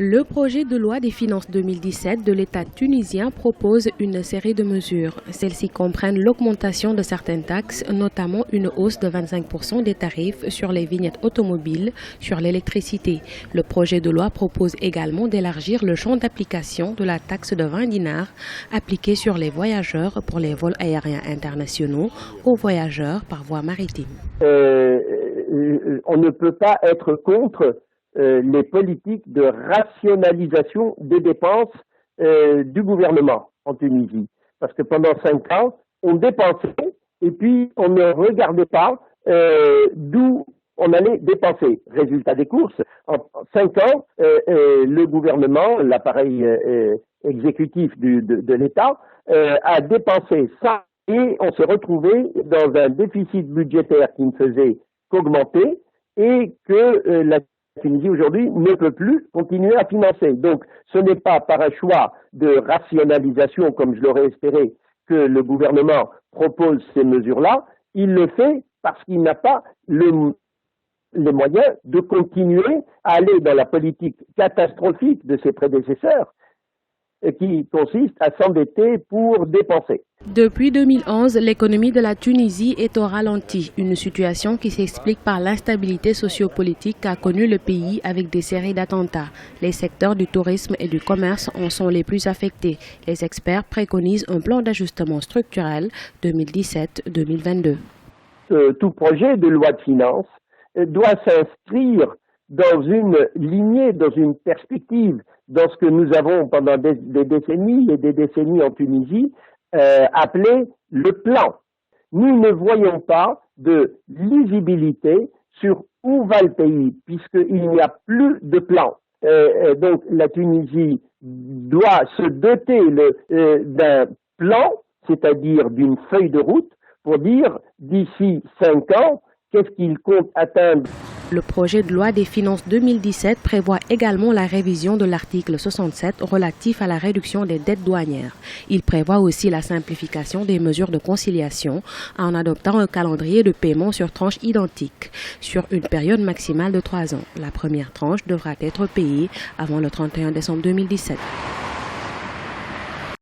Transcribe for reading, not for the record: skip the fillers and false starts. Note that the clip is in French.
Le projet de loi des finances 2017 de l'État tunisien propose une série de mesures. Celles-ci comprennent l'augmentation de certaines taxes, notamment une hausse de 25% des tarifs sur les vignettes automobiles, sur l'électricité. Le projet de loi propose également d'élargir le champ d'application de la taxe de 20 dinars appliquée sur les voyageurs pour les vols aériens internationaux aux voyageurs par voie maritime. On ne peut pas être contre les politiques de rationalisation des dépenses du gouvernement en Tunisie. Parce que pendant 5 ans, on dépensait et puis on ne regardait pas d'où on allait dépenser. Résultat des courses, en 5 ans, le gouvernement, l'appareil exécutif de l'État, a dépensé ça et on se retrouvait dans un déficit budgétaire qui ne faisait qu'augmenter et que la Tunisie aujourd'hui ne peut plus continuer à financer. Donc ce n'est pas par un choix de rationalisation, comme je l'aurais espéré, que le gouvernement propose ces mesures-là. Il le fait parce qu'il n'a pas les moyens de continuer à aller dans la politique catastrophique de ses prédécesseurs qui consiste à s'endetter pour dépenser. Depuis 2011, l'économie de la Tunisie est au ralenti, une situation qui s'explique par l'instabilité sociopolitique qu'a connue le pays avec des séries d'attentats. Les secteurs du tourisme et du commerce en sont les plus affectés. Les experts préconisent un plan d'ajustement structurel 2017-2022. Tout projet de loi de finances doit s'inscrire dans une lignée, dans une perspective, dans ce que nous avons pendant des décennies et des décennies en Tunisie, appelé le plan. Nous ne voyons pas de lisibilité sur où va le pays, puisqu'il n'y a plus de plan. Donc la Tunisie doit se doter d'un plan, c'est-à-dire d'une feuille de route, pour dire d'ici 5 ans, qu'est-ce qu'il compte atteindre. Le projet de loi des finances 2017 prévoit également la révision de l'article 67 relatif à la réduction des dettes douanières. Il prévoit aussi la simplification des mesures de conciliation en adoptant un calendrier de paiement sur tranches identiques sur une période maximale de 3 ans. La première tranche devra être payée avant le 31 décembre 2017.